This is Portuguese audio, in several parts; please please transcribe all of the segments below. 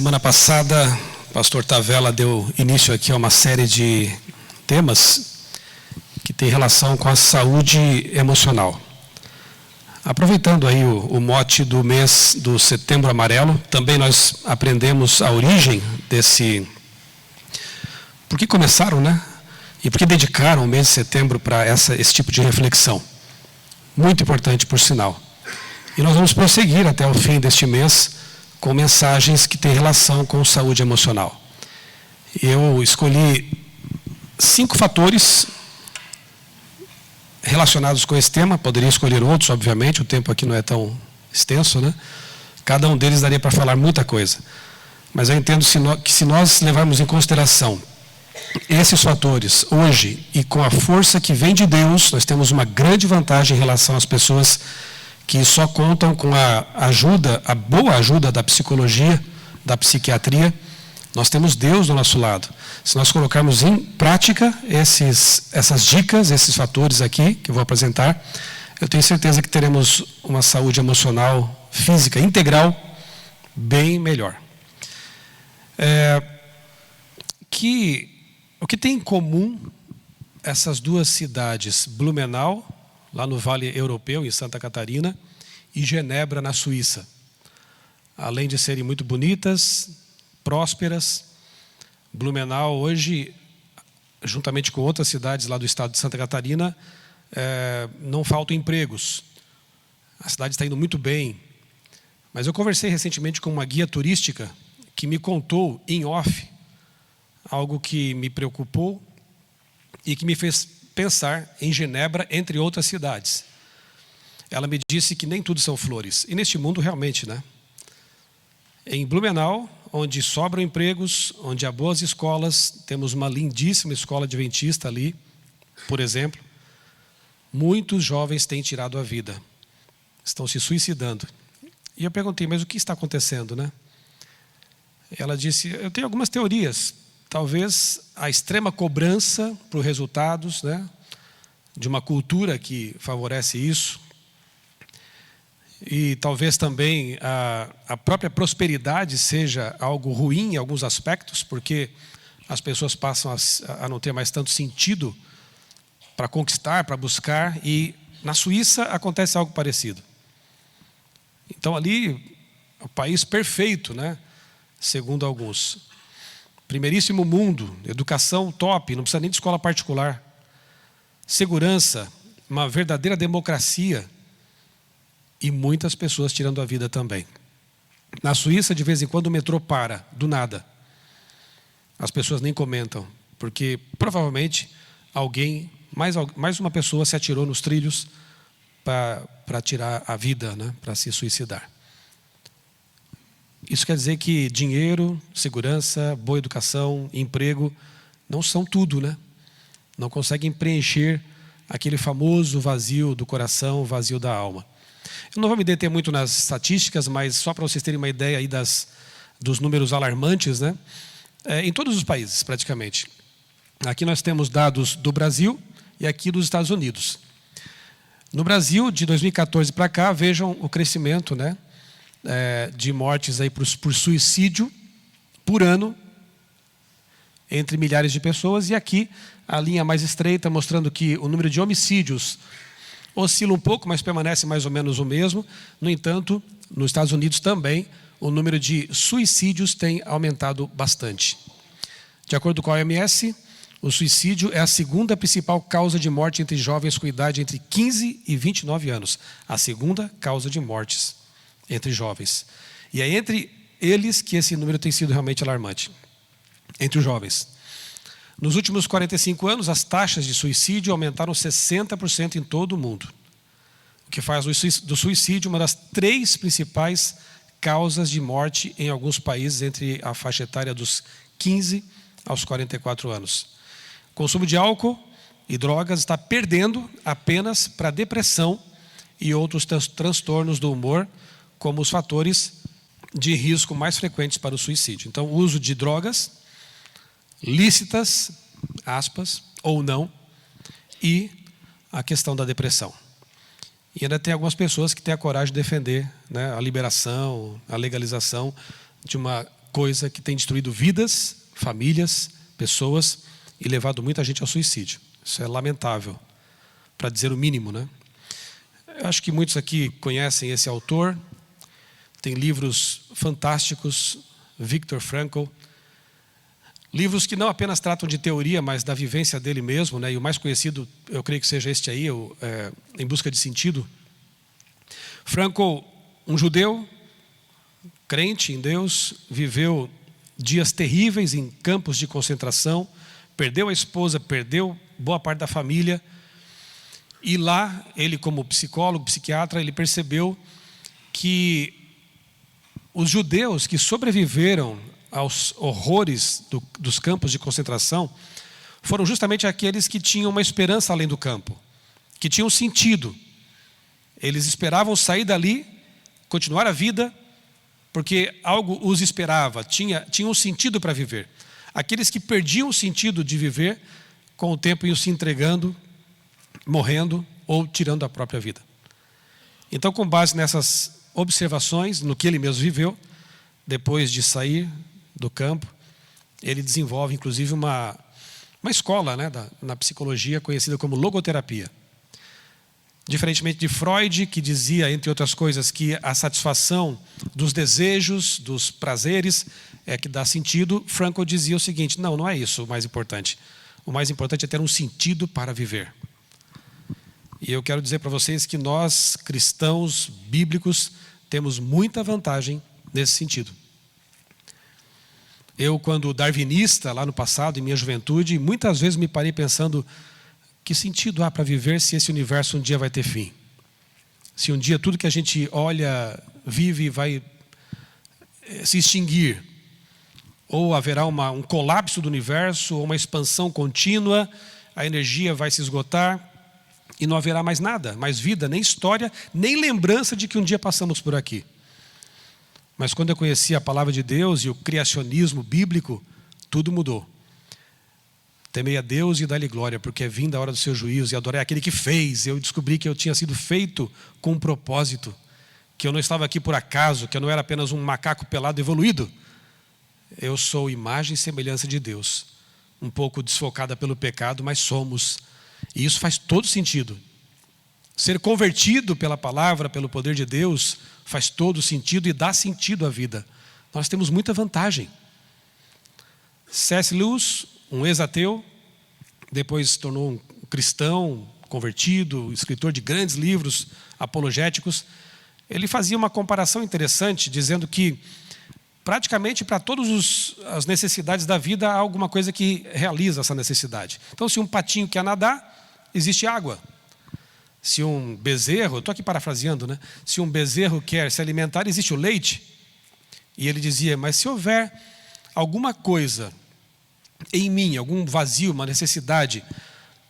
Semana passada, o pastor Tavella deu início aqui a uma série de temas que tem relação com a saúde emocional. Aproveitando aí o mote do mês do Setembro Amarelo, também nós aprendemos a origem desse... Por que começaram, né? E por que dedicaram o mês de setembro para esse tipo de reflexão? Muito importante, por sinal. E nós vamos prosseguir até o fim deste mês com mensagens que têm relação com saúde emocional. Eu escolhi 5 fatores relacionados com esse tema, poderia escolher outros, obviamente, o tempo aqui não é tão extenso, né? Cada um deles daria para falar muita coisa. Mas eu entendo que se nós levarmos em consideração esses fatores hoje e com a força que vem de Deus, nós temos uma grande vantagem em relação às pessoas que só contam com a boa ajuda da psicologia, da psiquiatria. Nós temos Deus do nosso lado. Se nós colocarmos em prática essas dicas, esses fatores aqui, que eu vou apresentar, eu tenho certeza que teremos uma saúde emocional, física, integral, bem melhor. O que tem em comum essas duas cidades, Blumenau, lá no Vale Europeu, em Santa Catarina, e Genebra, na Suíça? Além de serem muito bonitas, prósperas, Blumenau hoje, juntamente com outras cidades lá do estado de Santa Catarina, não faltam empregos. A cidade está indo muito bem. Mas eu conversei recentemente com uma guia turística que me contou, em off, algo que me preocupou e que me fez pensar em Genebra, entre outras cidades. Ela me disse que nem tudo são flores. E neste mundo, realmente, né? Em Blumenau, onde sobram empregos, onde há boas escolas, temos uma lindíssima escola adventista ali, por exemplo, muitos jovens têm tirado a vida, estão se suicidando. E eu perguntei, mas o que está acontecendo, né? Ela disse, eu tenho algumas teorias. Talvez a extrema cobrança por resultados, né, de uma cultura que favorece isso, e talvez também a própria prosperidade seja algo ruim em alguns aspectos, porque as pessoas passam a não ter mais tanto sentido para conquistar, para buscar, e na Suíça acontece algo parecido. Então ali, o país perfeito, né, segundo alguns. Primeiríssimo mundo, educação top, não precisa nem de escola particular. Segurança, uma verdadeira democracia e muitas pessoas tirando a vida também. Na Suíça, de vez em quando, o metrô para, do nada. As pessoas nem comentam, porque provavelmente mais uma pessoa se atirou nos trilhos para tirar a vida, né, para se suicidar. Isso quer dizer que dinheiro, segurança, boa educação, emprego, não são tudo, né? Não conseguem preencher aquele famoso vazio do coração, vazio da alma. Eu não vou me deter muito nas estatísticas, mas só para vocês terem uma ideia aí dos números alarmantes, né? Em todos os países, praticamente. Aqui nós temos dados do Brasil e aqui dos Estados Unidos. No Brasil, de 2014 para cá, vejam o crescimento, né, de mortes aí por suicídio por ano, entre milhares de pessoas. E aqui a linha mais estreita mostrando que o número de homicídios oscila um pouco, mas permanece mais ou menos o mesmo. No entanto, nos Estados Unidos também, o número de suicídios tem aumentado bastante. De acordo com a OMS, o suicídio é a segunda principal causa de morte entre jovens com idade entre 15 e 29 anos. A segunda causa de mortes entre jovens. E é entre eles que esse número tem sido realmente alarmante. Entre os jovens. Nos últimos 45 anos, as taxas de suicídio aumentaram 60% em todo o mundo. O que faz do suicídio uma das 3 principais causas de morte em alguns países entre a faixa etária dos 15 aos 44 anos. O consumo de álcool e drogas está perdendo apenas para depressão e outros transtornos do humor, como os fatores de risco mais frequentes para o suicídio. Então, o uso de drogas lícitas, aspas, ou não, e a questão da depressão. E ainda tem algumas pessoas que têm a coragem de defender, né, a liberação, a legalização de uma coisa que tem destruído vidas, famílias, pessoas e levado muita gente ao suicídio. Isso é lamentável, para dizer o mínimo, né? Eu acho que muitos aqui conhecem esse autor. Tem livros fantásticos, Viktor Frankl. Livros que não apenas tratam de teoria, mas da vivência dele mesmo, né? E o mais conhecido, eu creio que seja este aí, Em Busca de Sentido. Frankl, um judeu, crente em Deus, viveu dias terríveis em campos de concentração, perdeu a esposa, perdeu boa parte da família. E lá, ele como psicólogo, psiquiatra, ele percebeu que os judeus que sobreviveram aos horrores dos campos de concentração foram justamente aqueles que tinham uma esperança além do campo, que tinham sentido. Eles esperavam sair dali, continuar a vida, porque algo os esperava, tinham um sentido para viver. Aqueles que perdiam o sentido de viver, com o tempo iam se entregando, morrendo ou tirando a própria vida. Então, com base nessas observações, no que ele mesmo viveu, depois de sair do campo, ele desenvolve inclusive uma escola, né, na psicologia conhecida como logoterapia. Diferentemente de Freud, que dizia, entre outras coisas, que a satisfação dos desejos, dos prazeres é que dá sentido, Frankl dizia o seguinte: não é isso o mais importante. O mais importante é ter um sentido para viver. E eu quero dizer para vocês que nós, cristãos bíblicos, temos muita vantagem nesse sentido. Eu, quando darwinista, lá no passado, em minha juventude, muitas vezes me parei pensando: que sentido há para viver se esse universo um dia vai ter fim? Se um dia tudo que a gente olha, vive, vai se extinguir? Ou haverá um colapso do universo, ou uma expansão contínua, a energia vai se esgotar e não haverá mais nada, mais vida, nem história, nem lembrança de que um dia passamos por aqui. Mas quando eu conheci a palavra de Deus e o criacionismo bíblico, tudo mudou. Temei a Deus e dá-lhe glória, porque é vinda a hora do seu juízo, e adorai aquele que fez. Eu descobri que eu tinha sido feito com um propósito, que eu não estava aqui por acaso, que eu não era apenas um macaco pelado evoluído. Eu sou imagem e semelhança de Deus, um pouco desfocada pelo pecado, mas somos. E isso faz todo sentido. Ser convertido pela palavra, pelo poder de Deus, faz todo sentido e dá sentido à vida. Nós temos muita vantagem. C.S. Lewis, um ex-ateu, depois se tornou um cristão convertido, escritor de grandes livros apologéticos. Ele fazia uma comparação interessante, dizendo que praticamente para todas as necessidades da vida há alguma coisa que realiza essa necessidade. Então, se um patinho quer nadar, existe água. Se um bezerro, estou aqui parafraseando, né? Se um bezerro quer se alimentar, existe o leite. E ele dizia: mas se houver alguma coisa em mim, algum vazio, uma necessidade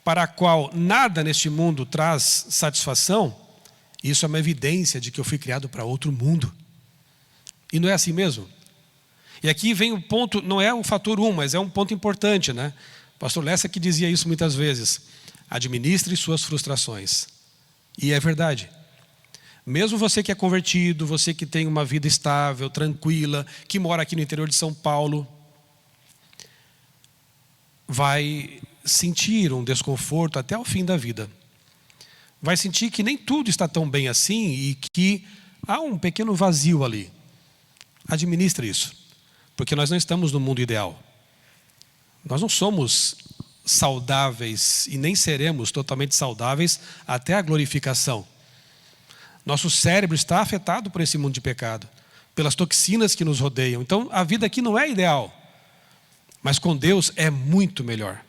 para a qual nada neste mundo traz satisfação, isso é uma evidência de que eu fui criado para outro mundo. E não é assim mesmo? E aqui vem o ponto, não é o fator 1, mas é um ponto importante, né? O pastor Lessa que dizia isso muitas vezes: administre suas frustrações. E é verdade. Mesmo você que é convertido, você que tem uma vida estável, tranquila, que mora aqui no interior de São Paulo, vai sentir um desconforto até o fim da vida. Vai sentir que nem tudo está tão bem assim e que há um pequeno vazio ali. Administre isso, porque nós não estamos no mundo ideal. Nós não somos saudáveis e nem seremos totalmente saudáveis até a glorificação. Nosso cérebro está afetado por esse mundo de pecado, pelas toxinas que nos rodeiam. Então a vida aqui não é ideal, mas com Deus é muito melhor.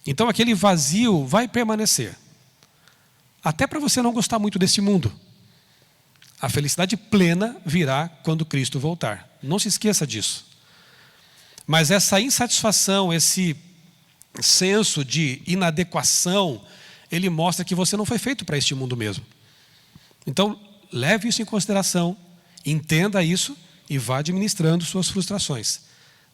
Então aquele vazio vai permanecer, até para você não gostar muito desse mundo. A felicidade plena virá quando Cristo voltar. Não se esqueça disso. Mas essa insatisfação, esse senso de inadequação, ele mostra que você não foi feito para este mundo mesmo. Então, leve isso em consideração, entenda isso e vá administrando suas frustrações.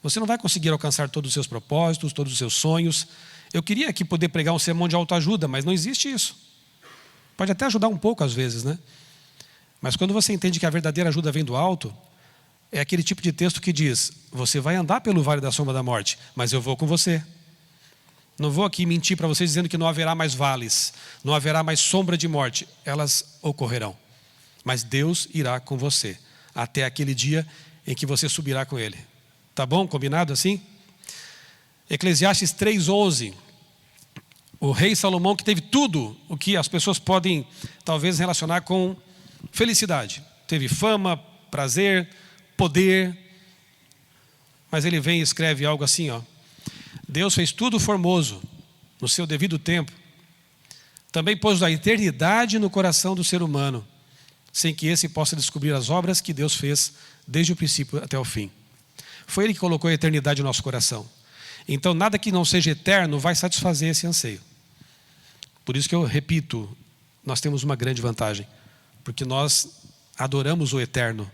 Você não vai conseguir alcançar todos os seus propósitos, todos os seus sonhos. Eu queria aqui poder pregar um sermão de autoajuda, mas não existe isso. Pode até ajudar um pouco às vezes, né? Mas quando você entende que a verdadeira ajuda vem do alto, é aquele tipo de texto que diz: você vai andar pelo vale da sombra da morte, mas eu vou com você. Não vou aqui mentir para vocês dizendo que não haverá mais vales, não haverá mais sombra de morte. Elas ocorrerão. Mas Deus irá com você, até aquele dia em que você subirá com Ele. Tá bom? Combinado assim? Eclesiastes 3:11. O rei Salomão, que teve tudo o que as pessoas podem talvez relacionar com felicidade. Teve fama, prazer, poder. Mas ele vem e escreve algo assim, ó: Deus fez tudo formoso no seu devido tempo. Também pôs a eternidade no coração do ser humano, sem que esse possa descobrir as obras que Deus fez desde o princípio até o fim. Foi Ele que colocou a eternidade no nosso coração. Então nada que não seja eterno vai satisfazer esse anseio. Por isso que eu repito, nós temos uma grande vantagem, porque nós adoramos o eterno,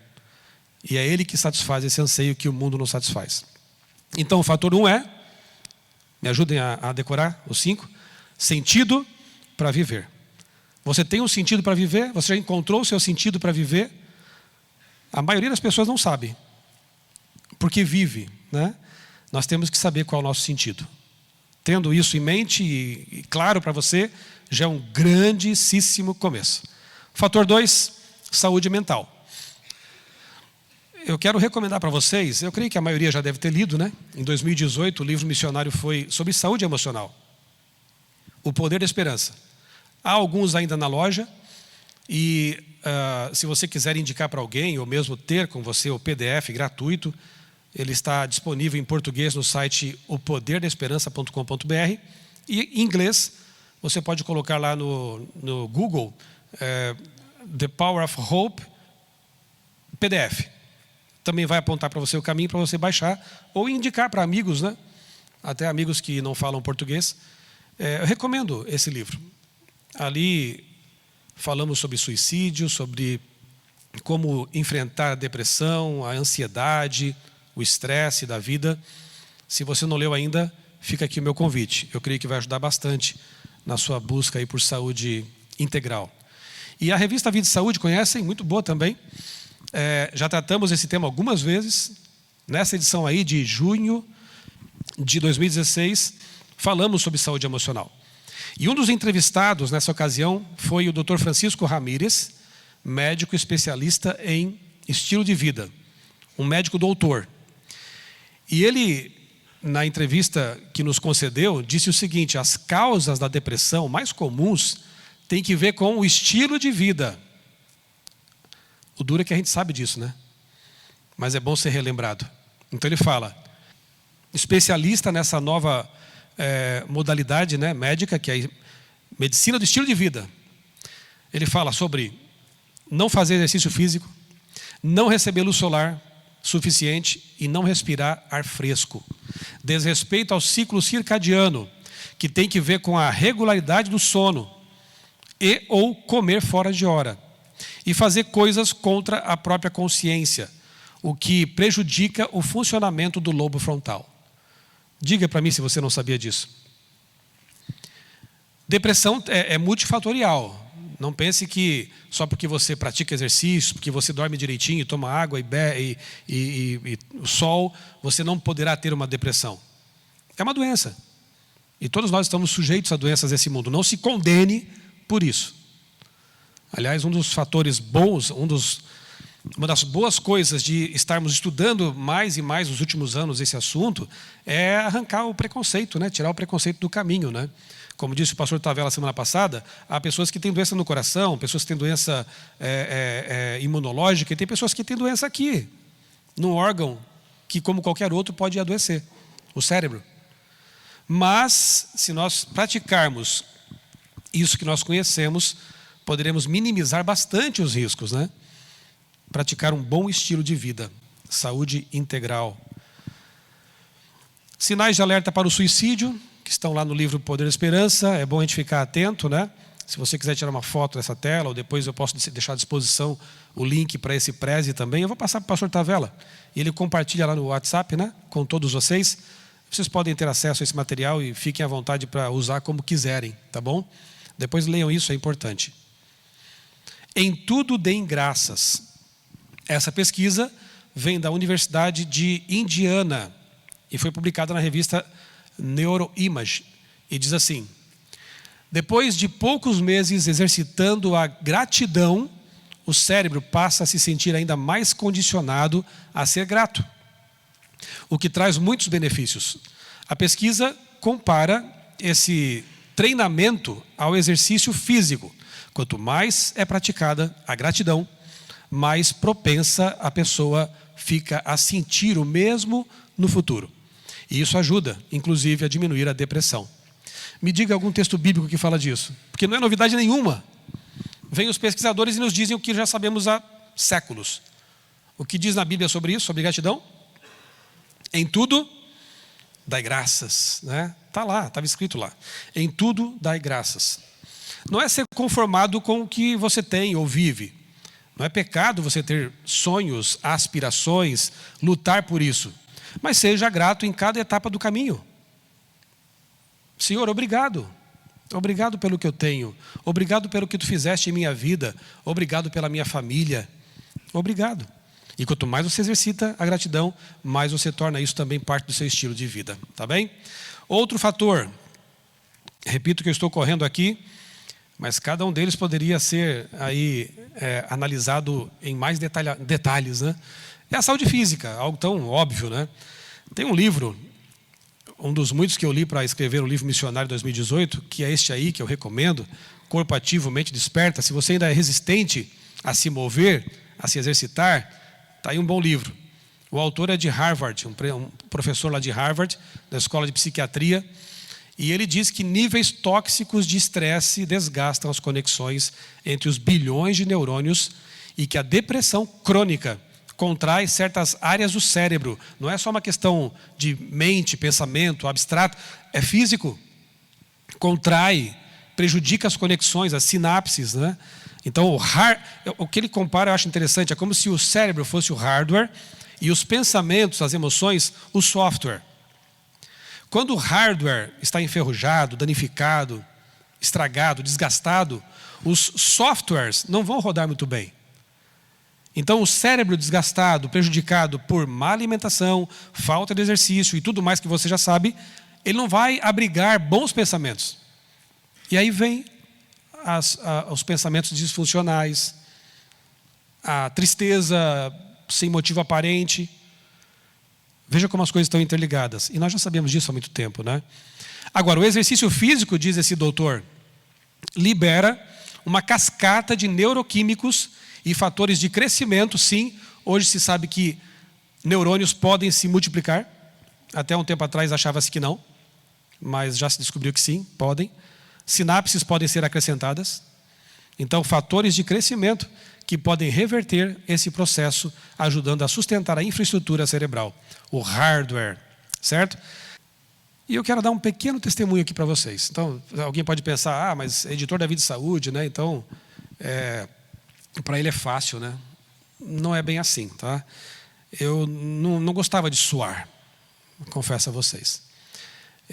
e é Ele que satisfaz esse anseio que o mundo não satisfaz. Então o fator 1 é, me ajudem a decorar os 5, sentido para viver. Você tem um sentido para viver? Você já encontrou o seu sentido para viver? A maioria das pessoas não sabe, porque vive, né? Nós temos que saber qual é o nosso sentido. Tendo isso em mente e claro para você, já é um grandíssimo começo. Fator 2, saúde mental. Eu quero recomendar para vocês, eu creio que a maioria já deve ter lido, né? Em 2018, o livro missionário foi sobre saúde emocional. O Poder da Esperança. Há alguns ainda na loja e se você quiser indicar para alguém ou mesmo ter com você o PDF gratuito, ele está disponível em português no site opoderdesperança.com.br e em inglês você pode colocar lá no Google The Power of Hope PDF. Também vai apontar para você o caminho para você baixar ou indicar para amigos, né? Até amigos que não falam português. Eu recomendo esse livro. Ali falamos sobre suicídio, sobre como enfrentar a depressão, a ansiedade, o estresse da vida. Se você não leu ainda, fica aqui o meu convite. Eu creio que vai ajudar bastante na sua busca aí por saúde integral. E a revista Vida e Saúde, conhecem? Muito boa também. Já tratamos esse tema algumas vezes. Nessa edição aí de junho de 2016, falamos sobre saúde emocional. E um dos entrevistados nessa ocasião foi o Dr. Francisco Ramírez, médico especialista em estilo de vida. Um médico doutor. E ele, na entrevista que nos concedeu, disse o seguinte: as causas da depressão mais comuns têm que ver com o estilo de vida. O duro é que a gente sabe disso, né? Mas é bom ser relembrado. Então ele fala, especialista nessa nova modalidade, né, médica, que é a medicina do estilo de vida. Ele fala sobre não fazer exercício físico, não receber luz solar suficiente e não respirar ar fresco. Desrespeito ao ciclo circadiano, que tem que ver com a regularidade do sono e ou comer fora de hora. E fazer coisas contra a própria consciência, o que prejudica o funcionamento do lobo frontal. Diga para mim se você não sabia disso. Depressão é multifatorial. Não pense que só porque você pratica exercício, porque você dorme direitinho, toma água e o sol, você não poderá ter uma depressão. É uma doença. E todos nós estamos sujeitos a doenças desse mundo. Não se condene por isso. Aliás, um dos fatores bons, uma das boas coisas de estarmos estudando mais e mais nos últimos anos esse assunto é arrancar o preconceito, né? Tirar o preconceito do caminho, né? Como disse o pastor Tavela semana passada, há pessoas que têm doença no coração, pessoas que têm doença imunológica, e tem pessoas que têm doença aqui, num órgão que, como qualquer outro, pode adoecer, o cérebro. Mas, se nós praticarmos isso que nós conhecemos, poderemos minimizar bastante os riscos, né? Praticar um bom estilo de vida, saúde integral. Sinais de alerta para o suicídio, que estão lá no livro Poder da Esperança, é bom a gente ficar atento, né? Se você quiser tirar uma foto dessa tela, ou depois eu posso deixar à disposição o link para esse Preze também, eu vou passar para o pastor Tavela, e ele compartilha lá no WhatsApp, né? Com todos vocês. Vocês podem ter acesso a esse material e fiquem à vontade para usar como quiserem, tá bom? Depois leiam isso, é importante. Em tudo deem graças. Essa pesquisa vem da Universidade de Indiana e foi publicada na revista Neuroimage. E diz assim: depois de poucos meses exercitando a gratidão, o cérebro passa a se sentir ainda mais condicionado a ser grato, o que traz muitos benefícios. A pesquisa compara esse treinamento ao exercício físico. Quanto mais é praticada a gratidão, mais propensa a pessoa fica a sentir o mesmo no futuro. E isso ajuda, inclusive, a diminuir a depressão. Me diga algum texto bíblico que fala disso, porque não é novidade nenhuma. Vêm os pesquisadores e nos dizem o que já sabemos há séculos. O que diz na Bíblia sobre isso, sobre gratidão? Em tudo, dai graças, né? Está lá, estava escrito lá. Em tudo, dai graças. Não é ser conformado com o que você tem ou vive. Não é pecado você ter sonhos, aspirações, lutar por isso. Mas seja grato em cada etapa do caminho. Senhor, obrigado. Obrigado pelo que eu tenho. Obrigado pelo que tu fizeste em minha vida. Obrigado pela minha família. Obrigado. E quanto mais você exercita a gratidão, mais você torna isso também parte do seu estilo de vida. Tá bem? Outro fator. Repito que eu estou correndo aqui, mas cada um deles poderia ser aí analisado em mais detalhes, né? É a saúde física, algo tão óbvio, né? Tem um livro, um dos muitos que eu li para escrever o livro Missionário 2018, que é este aí que eu recomendo, Corpo Ativo, Mente Desperta. Se você ainda é resistente a se mover, a se exercitar, está aí um bom livro. O autor é de Harvard, um professor lá de Harvard, da Escola de Psiquiatria, e ele diz que níveis tóxicos de estresse desgastam as conexões entre os bilhões de neurônios e que a depressão crônica contrai certas áreas do cérebro. Não é só uma questão de mente, pensamento, abstrato, é físico. Contrai, prejudica as conexões, as sinapses, né? Então, o que ele compara eu acho interessante, é como se o cérebro fosse o hardware e os pensamentos, as emoções, o software. Quando o hardware está enferrujado, danificado, estragado, desgastado, os softwares não vão rodar muito bem. Então, o cérebro desgastado, prejudicado por má alimentação, falta de exercício e tudo mais que você já sabe, ele não vai abrigar bons pensamentos. E aí vem os pensamentos disfuncionais, a tristeza sem motivo aparente. Veja como as coisas estão interligadas. E nós já sabemos disso há muito tempo, né? Agora, o exercício físico, diz esse doutor, libera uma cascata de neuroquímicos e fatores de crescimento. Sim, hoje se sabe que neurônios podem se multiplicar. Até um tempo atrás achava-se que não, mas já se descobriu que sim, podem. Sinapses podem ser acrescentadas. Então, fatores de crescimento que podem reverter esse processo, ajudando a sustentar a infraestrutura cerebral, o hardware, certo? E eu quero dar um pequeno testemunho aqui para vocês. Então, alguém pode pensar, mas é editor da Vida e Saúde, né? Então, para ele é fácil, né? Não é bem assim, tá? Eu não gostava de suar, confesso a vocês.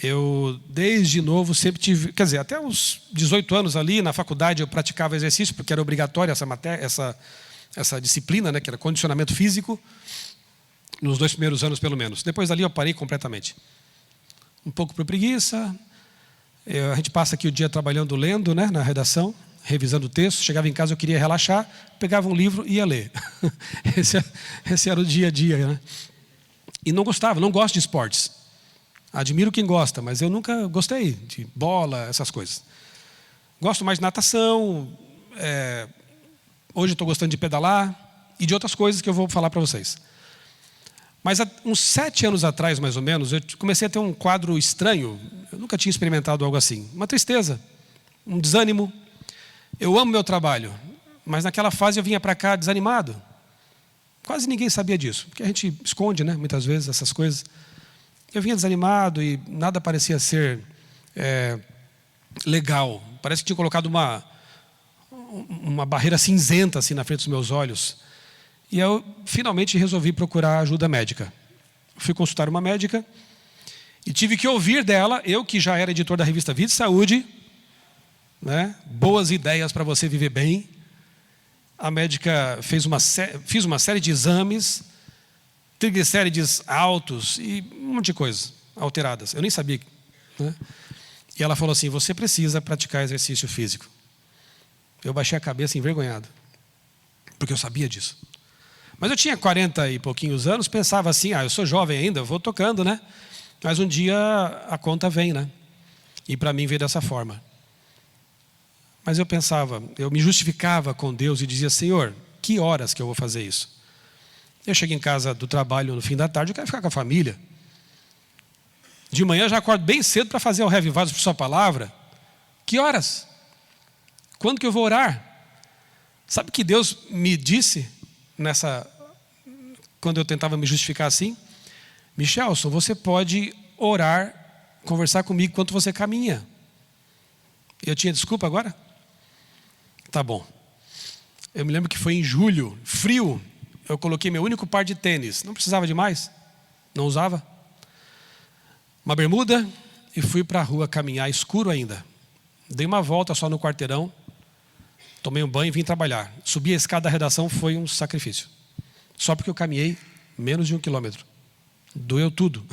Eu, desde novo, sempre tive... Quer dizer, até uns 18 anos ali, na faculdade, eu praticava exercício, porque era obrigatória essa matéria, essa disciplina, né, que era condicionamento físico, nos 2 primeiros anos, pelo menos. Depois dali eu parei completamente. Um pouco por preguiça. A gente passa aqui o dia trabalhando, lendo, né, na redação, revisando o texto. Chegava em casa, eu queria relaxar, pegava um livro e ia ler. Esse era o dia a dia, né? E não gosto de esportes. Admiro quem gosta, mas eu nunca gostei de bola, essas coisas. Gosto mais de natação, hoje estou gostando de pedalar e de outras coisas que eu vou falar para vocês. Mas há uns 7 anos atrás, mais ou menos, eu comecei a ter um quadro estranho. Eu nunca tinha experimentado algo assim. Uma tristeza, um desânimo. Eu amo meu trabalho, mas naquela fase eu vinha para cá desanimado. Quase ninguém sabia disso, porque a gente esconde, né, muitas vezes essas coisas. Eu vinha desanimado e nada parecia ser legal. Parece que tinha colocado uma barreira cinzenta assim na frente dos meus olhos. E eu finalmente resolvi procurar ajuda médica. Fui consultar uma médica e tive que ouvir dela, eu que já era editor da revista Vida e Saúde, né, boas ideias para você viver bem. A médica fiz uma série de exames, triglicérides altos e um monte de coisas alteradas. Eu nem sabia, né? E ela falou assim, você precisa praticar exercício físico. Eu baixei a cabeça envergonhado, porque eu sabia disso. Mas eu tinha 40 e pouquinhos anos, pensava assim, eu sou jovem ainda, eu vou tocando, né? Mas um dia a conta vem, né? E para mim veio dessa forma. Mas eu pensava, eu me justificava com Deus e dizia, Senhor, que horas que eu vou fazer isso? Eu chego em casa do trabalho no fim da tarde, eu quero ficar com a família. De manhã eu já acordo bem cedo para fazer o revivados por sua palavra. Que horas? Quando que eu vou orar? Sabe o que Deus me disse quando eu tentava me justificar assim? Michelson, você pode orar, conversar comigo enquanto você caminha. Eu tinha desculpa agora? Tá bom. Eu me lembro que foi em julho, frio, eu coloquei meu único par de tênis. Não precisava de mais, não usava. Uma bermuda e fui para a rua caminhar, escuro ainda. Dei uma volta só no quarteirão, tomei um banho e vim trabalhar. Subir a escada da redação foi um sacrifício. Só porque eu caminhei menos de 1 quilômetro. Doeu tudo.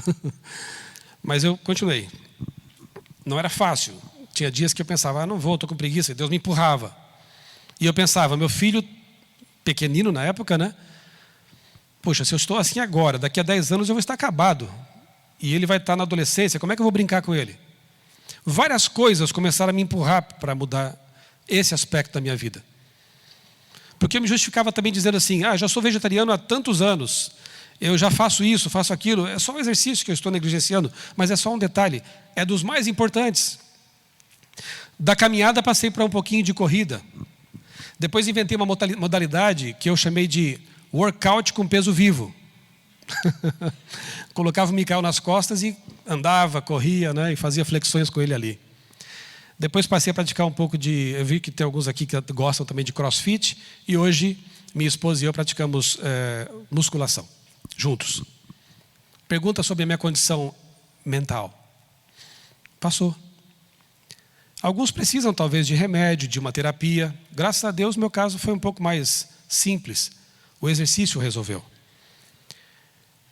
Mas eu continuei. Não era fácil. Tinha dias que eu pensava, não vou, estou com preguiça. E Deus me empurrava. E eu pensava, meu filho, pequenino na época, né? Poxa, se eu estou assim agora, daqui a 10 anos eu vou estar acabado. E ele vai estar na adolescência, como é que eu vou brincar com ele? Várias coisas começaram a me empurrar para mudar esse aspecto da minha vida. Porque eu me justificava também dizendo assim, já sou vegetariano há tantos anos, eu já faço isso, faço aquilo, é só um exercício que eu estou negligenciando, mas é só um detalhe, é dos mais importantes. Da caminhada passei para um pouquinho de corrida. Depois inventei uma modalidade que eu chamei de workout com peso vivo. Colocava o Micael nas costas e andava, corria, né, e fazia flexões com ele ali. Depois passei a praticar um pouco eu vi que tem alguns aqui que gostam também de crossfit, e hoje minha esposa e eu praticamos musculação, juntos. Pergunta sobre a minha condição mental. Passou. Alguns precisam talvez de remédio, de uma terapia. Graças a Deus, meu caso foi um pouco mais simples. O exercício resolveu.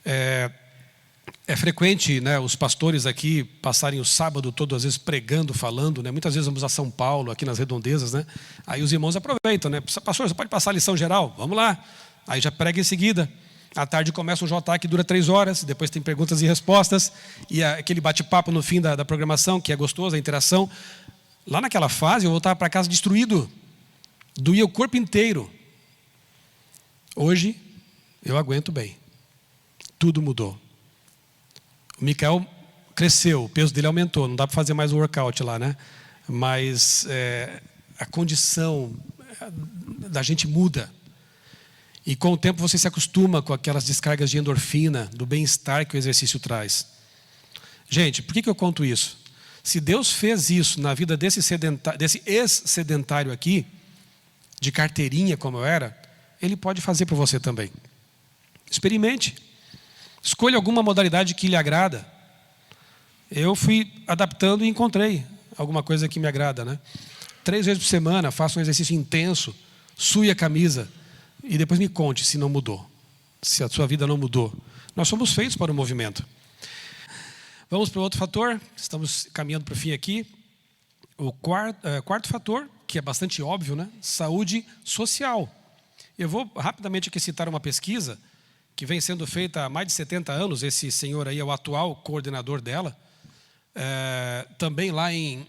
É frequente, né, os pastores aqui passarem o sábado todo, às vezes pregando, falando, né? Muitas vezes vamos a São Paulo, aqui nas redondezas, né? Aí os irmãos aproveitam, né? Pastor, você pode passar a lição geral? Vamos lá. Aí já prega em seguida. À tarde começa um JA que dura 3 horas, depois tem perguntas e respostas, e aquele bate-papo no fim da programação, que é gostoso, a interação. Lá naquela fase, eu voltava para casa destruído. Doía o corpo inteiro. Hoje, eu aguento bem. Tudo mudou. O Micael cresceu, o peso dele aumentou. Não dá para fazer mais o workout lá, né? Mas a condição da gente muda. E com o tempo você se acostuma com aquelas descargas de endorfina, do bem-estar que o exercício traz. Gente, por que eu conto isso? Se Deus fez isso na vida desse ex-sedentário aqui, de carteirinha como eu era, Ele pode fazer para você também. Experimente. Escolha alguma modalidade que lhe agrada. Eu fui adaptando e encontrei alguma coisa que me agrada, né? 3 vezes por semana, faço um exercício intenso, sue a camisa e depois me conte se não mudou, se a sua vida não mudou. Nós somos feitos para o movimento. Vamos para o outro fator, estamos caminhando para o fim aqui. O quarto fator, que é bastante óbvio, né? Saúde social. Eu vou rapidamente aqui citar uma pesquisa que vem sendo feita há mais de 70 anos, esse senhor aí é o atual coordenador dela, também lá em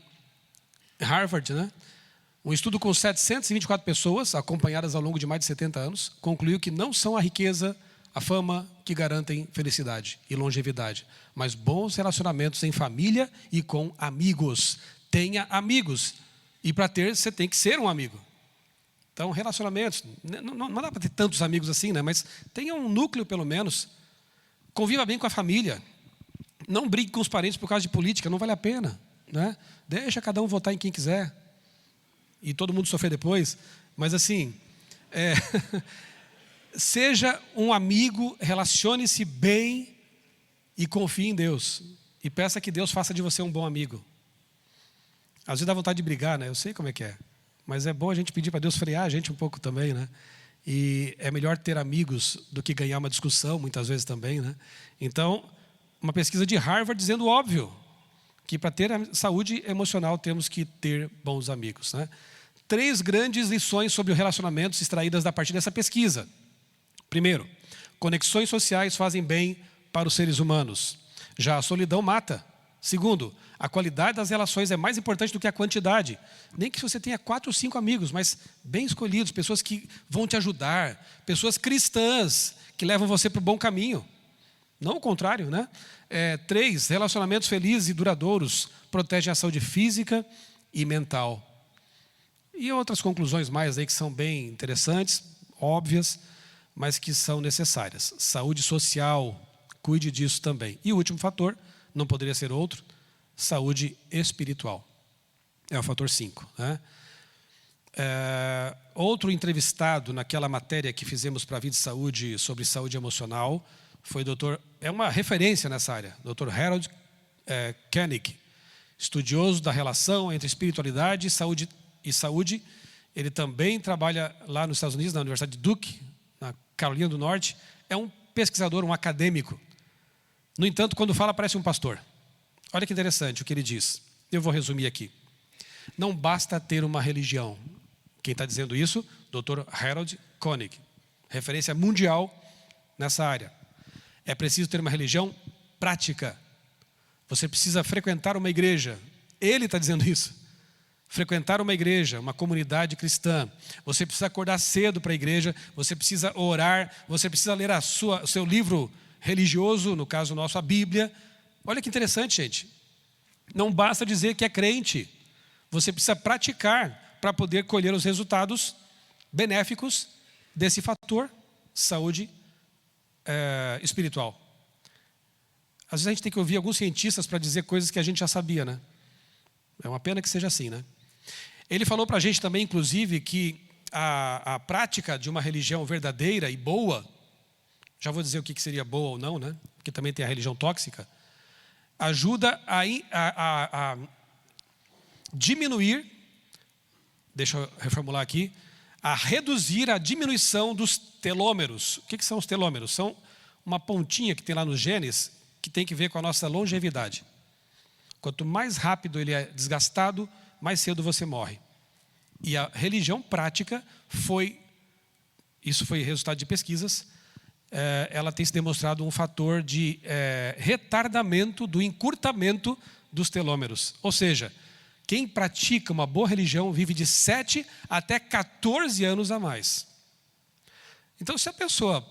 Harvard, né? Um estudo com 724 pessoas, acompanhadas ao longo de mais de 70 anos, concluiu que não são a riqueza, a fama que garantem felicidade e longevidade, mas bons relacionamentos em família e com amigos. Tenha amigos, e para ter, você tem que ser um amigo. Então, relacionamentos, não dá para ter tantos amigos assim, né? Mas tenha um núcleo pelo menos. Conviva bem com a família. Não brigue com os parentes por causa de política, não vale a pena, né? Deixa cada um votar em quem quiser. E todo mundo sofrer depois. Mas assim, seja um amigo, relacione-se bem e confie em Deus. E peça que Deus faça de você um bom amigo. Às vezes dá vontade de brigar, né? Eu sei como é que é. Mas é bom a gente pedir para Deus frear a gente um pouco também, né? E é melhor ter amigos do que ganhar uma discussão, muitas vezes também, né? Então, uma pesquisa de Harvard dizendo o óbvio, que para ter a saúde emocional temos que ter bons amigos, né? 3 grandes lições sobre o relacionamento extraídas da partir dessa pesquisa. Primeiro, conexões sociais fazem bem para os seres humanos. Já a solidão mata. Segundo, a qualidade das relações é mais importante do que a quantidade. Nem que você tenha 4 ou 5 amigos, mas bem escolhidos, pessoas que vão te ajudar, pessoas cristãs que levam você para o bom caminho. Não o contrário, né? 3, relacionamentos felizes e duradouros protegem a saúde física e mental. E outras conclusões mais aí que são bem interessantes, óbvias, mas que são necessárias. Saúde social, cuide disso também. E o último fator, não poderia ser outro, saúde espiritual. É o fator 5. Né? Outro entrevistado naquela matéria que fizemos para a Vida e Saúde sobre saúde emocional foi é uma referência nessa área, Dr. Harold Koenig, estudioso da relação entre espiritualidade e saúde. Ele também trabalha lá nos Estados Unidos, na Universidade de Duke, na Carolina do Norte. É um pesquisador, um acadêmico. No entanto, quando fala, parece um pastor. Olha que interessante o que ele diz. Eu vou resumir aqui. Não basta ter uma religião. Quem está dizendo isso? Dr. Harold Koenig, referência mundial nessa área. É preciso ter uma religião prática. Você precisa frequentar uma igreja. Ele está dizendo isso. Frequentar uma igreja, uma comunidade cristã. Você precisa acordar cedo para a igreja. Você precisa orar. Você precisa ler o seu livro religioso, no caso nosso, a Bíblia. Olha que interessante, gente. Não basta dizer que é crente. Você precisa praticar para poder colher os resultados benéficos desse fator, saúde espiritual. Às vezes a gente tem que ouvir alguns cientistas para dizer coisas que a gente já sabia, né? É uma pena que seja assim, né? Ele falou para a gente também, inclusive, que a prática de uma religião verdadeira e boa, já vou dizer o que seria boa ou não, né? Porque também tem a religião tóxica, ajuda a diminuir, deixa eu reformular aqui, a reduzir a diminuição dos telômeros. O que são os telômeros? São uma pontinha que tem lá nos genes que tem que ver com a nossa longevidade. Quanto mais rápido ele é desgastado, mais cedo você morre. E a religião prática isso foi resultado de pesquisas, ela tem se demonstrado um fator de retardamento do encurtamento dos telômeros. Ou seja, quem pratica uma boa religião vive de 7 até 14 anos a mais. Então, se a pessoa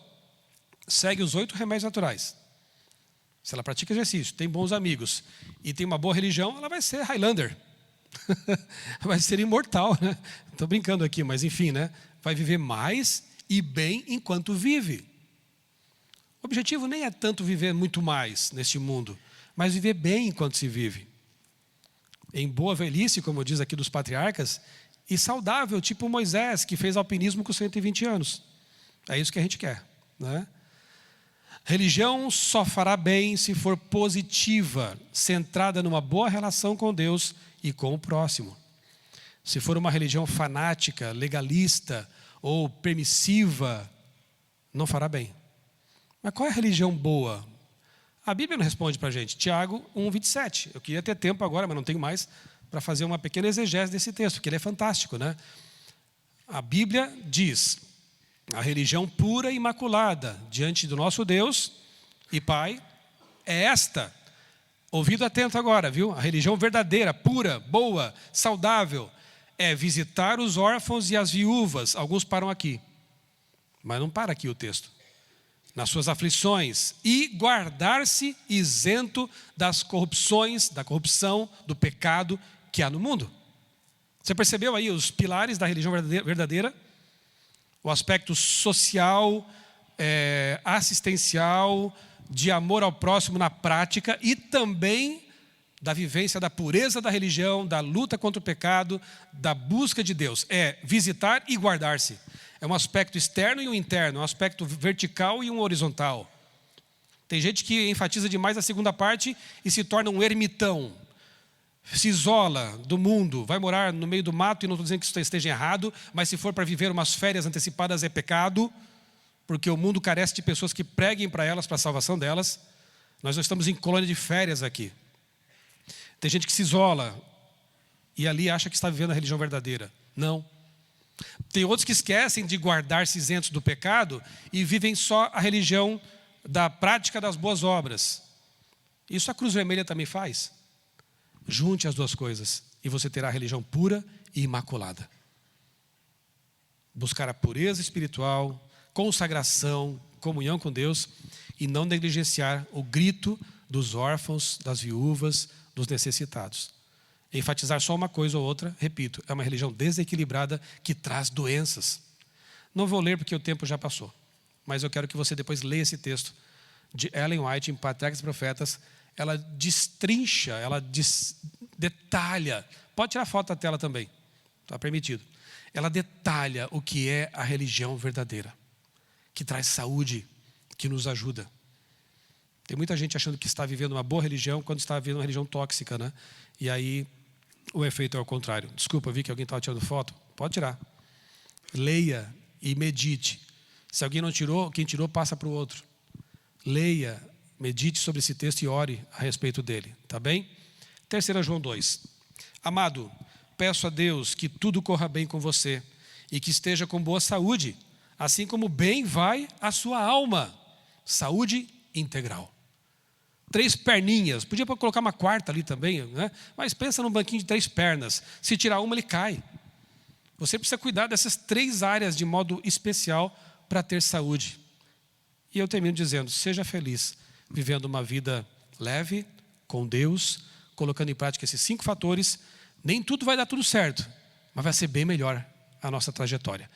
segue os 8 remédios naturais, se ela pratica exercício, tem bons amigos e tem uma boa religião, ela vai ser Highlander. Vai ser imortal, né? Estou brincando aqui, mas enfim, né? Vai viver mais e bem enquanto vive. O objetivo nem é tanto viver muito mais neste mundo, mas viver bem enquanto se vive. Em boa velhice, como diz aqui dos patriarcas, e saudável, tipo Moisés, que fez alpinismo com 120 anos. É isso que a gente quer, né? Religião só fará bem se for positiva, centrada numa boa relação com Deus e com o próximo. Se for uma religião fanática, legalista ou permissiva, não fará bem. Mas qual é a religião boa? A Bíblia não responde para a gente. Tiago 1:27. Eu queria ter tempo agora, mas não tenho mais, para fazer uma pequena exegese desse texto, porque ele é fantástico, né? A Bíblia diz: a religião pura e imaculada diante do nosso Deus e Pai é esta. Ouvido atento agora, viu? A religião verdadeira, pura, boa, saudável é visitar os órfãos e as viúvas. Alguns param aqui, mas não para aqui o texto. Nas suas aflições e guardar-se isento das corrupções, da corrupção, do pecado que há no mundo. Você percebeu aí os pilares da religião verdadeira? O aspecto social, assistencial, de amor ao próximo na prática e também da vivência da pureza da religião, da luta contra o pecado, da busca de Deus. É visitar e guardar-se. É um aspecto externo e um interno, um aspecto vertical e um horizontal. Tem gente que enfatiza demais a segunda parte e se torna um ermitão. se isola do mundo, vai morar no meio do mato, e não estou dizendo que isso esteja errado, mas se for para viver umas férias antecipadas é pecado, porque o mundo carece de pessoas que preguem para elas, para a salvação delas. Nós não estamos em colônia de férias aqui. Tem gente que se isola e ali acha que está vivendo a religião verdadeira. Não. Tem outros que esquecem de guardar-se isentos do pecado e vivem só a religião da prática das boas obras. Isso a Cruz Vermelha também faz. Junte as duas coisas e você terá a religião pura e imaculada. Buscar a pureza espiritual, consagração, comunhão com Deus e não negligenciar o grito dos órfãos, das viúvas, dos necessitados. Enfatizar só uma coisa ou outra, repito, é uma religião desequilibrada que traz doenças. Não vou ler porque o tempo já passou, mas eu quero que você depois leia esse texto de Ellen White em Patriarcas e Profetas. Ela destrincha, ela detalha, pode tirar foto da tela também, está permitido. Ela detalha o que é a religião verdadeira, que traz saúde, que nos ajuda. Tem muita gente achando que está vivendo uma boa religião quando está vivendo uma religião tóxica, né? E aí o efeito é o contrário. Desculpa, vi que alguém estava tirando foto. Pode tirar. Leia e medite. Se alguém não tirou, quem tirou passa para o outro. Leia, medite sobre esse texto e ore a respeito dele, tá bem? 3 João 2. Amado, peço a Deus que tudo corra bem com você e que esteja com boa saúde, assim como bem vai a sua alma. Saúde integral. 3 perninhas, podia colocar uma quarta ali também, né? Mas pensa num banquinho de 3 pernas. Se tirar uma, ele cai. Você precisa cuidar dessas 3 áreas de modo especial para ter saúde. E eu termino dizendo, seja feliz, vivendo uma vida leve, com Deus, colocando em prática esses 5 fatores. Nem tudo vai dar tudo certo, mas vai ser bem melhor a nossa trajetória.